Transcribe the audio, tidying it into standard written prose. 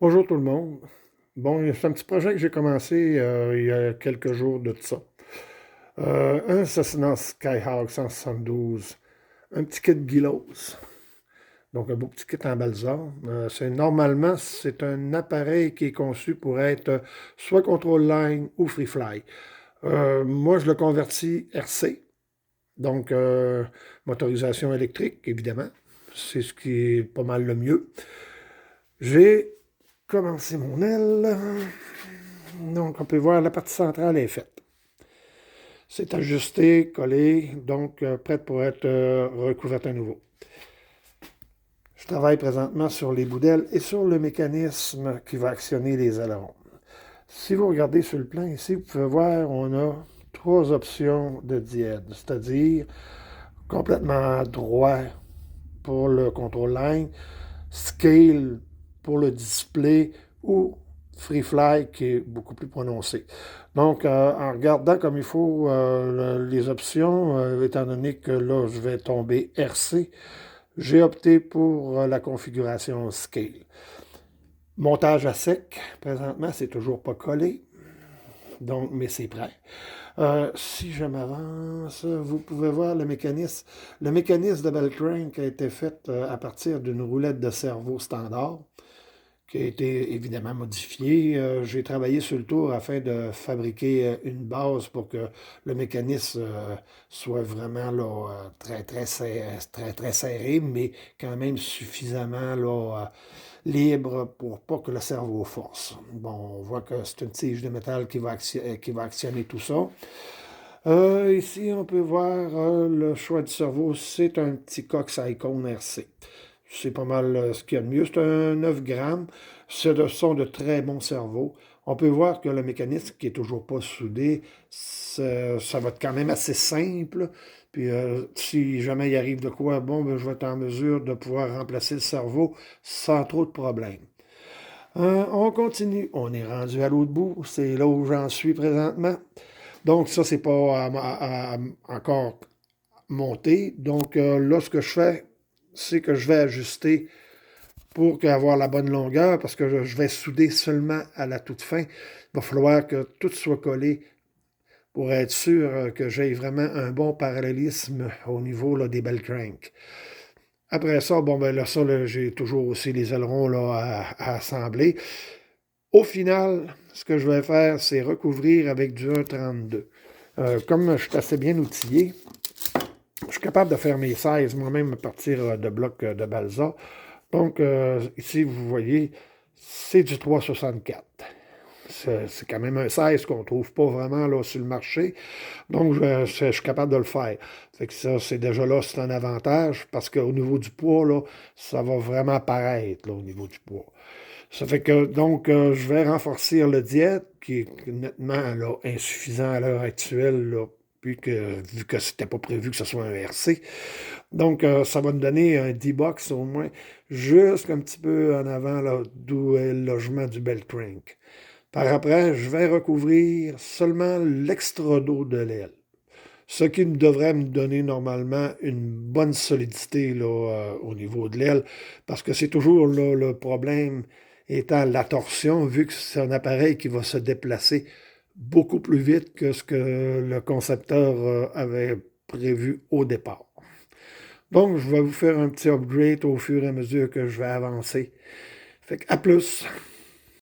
Bonjour tout le monde. Bon, c'est un petit projet que j'ai commencé il y a quelques jours de ça. Un Cessna Skyhawk 172, un petit kit Gilos, donc un beau petit kit en balsa. Normalement, c'est un appareil qui est conçu pour être soit control line ou free fly. Moi, je le convertis RC, donc motorisation électrique, évidemment. C'est ce qui est pas mal le mieux. J'ai commencé mon aile. Donc, on peut voir la partie centrale est faite. C'est ajusté, collé, donc prête pour être recouverte à nouveau. Je travaille présentement sur les boudelles et sur le mécanisme qui va actionner les ailerons. Si vous regardez sur le plan ici, vous pouvez voir, on a trois options de diède, c'est-à-dire complètement droit pour le control line, scale pour le display ou free fly qui est beaucoup plus prononcé. Donc, en regardant comme il faut les options, étant donné que là, je vais tomber RC, j'ai opté pour la configuration scale. Montage à sec, présentement, c'est toujours pas collé, donc, mais c'est prêt. Si je m'avance, vous pouvez voir le mécanisme. Le mécanisme de bell crank a été fait à partir d'une roulette de cerveau standard, qui a été évidemment modifiée. J'ai travaillé sur le tour afin de fabriquer une base pour que le mécanisme soit vraiment là, très serré, mais quand même suffisamment là, libre pour pas que le cerveau force. Bon, on voit que c'est une tige de métal qui va actionner tout ça. Ici, on peut voir le choix du cerveau. C'est un petit Cox Icon RC. C'est pas mal ce qu'il y a de mieux. C'est un 9 grammes. Ce sont de très bons cerveaux. On peut voir que le mécanisme qui est toujours pas soudé, ça va être quand même assez simple. Puis si jamais il arrive de quoi, bon, ben, je vais être en mesure de pouvoir remplacer le cerveau sans trop de problèmes. On continue. On est rendu à l'autre bout. C'est là où j'en suis présentement. Donc, ça, c'est pas encore monté. Donc, là, ce que je fais, c'est que je vais ajuster pour avoir la bonne longueur, parce que je vais souder seulement à la toute fin. Il va falloir que tout soit collé pour être sûr que j'ai vraiment un bon parallélisme au niveau là, des bell cranks. Après ça, bon, ben là, ça, là, j'ai toujours aussi les ailerons là, à assembler. Au final, ce que je vais faire, c'est recouvrir avec du 1,32. Comme je suis assez bien outillé, je suis capable de faire mes 16 moi-même à partir de blocs de balsa. Donc, ici, vous voyez, c'est du 3,64. C'est quand même un 16 qu'on ne trouve pas vraiment là, sur le marché. Donc, je suis capable de le faire. Fait que ça, c'est déjà là, c'est un avantage parce qu'au niveau du poids, là, ça va vraiment paraître là, au niveau du poids. Ça fait que, donc, je vais renforcer le diète, qui est nettement là, insuffisant à l'heure actuelle, là, vu que c'était pas prévu que ce soit un RC. Donc, ça va me donner un D-box au moins, juste un petit peu en avant, là, d'où est le logement du bell crank. Par après, je vais recouvrir seulement l'extra-dos de l'aile. Ce qui devrait me donner normalement une bonne solidité là, au niveau de l'aile, parce que c'est toujours là, le problème étant la torsion, vu que c'est un appareil qui va se déplacer beaucoup plus vite que ce que le concepteur avait prévu au départ. Donc, je vais vous faire un petit upgrade au fur et à mesure que je vais avancer. Fait que à plus!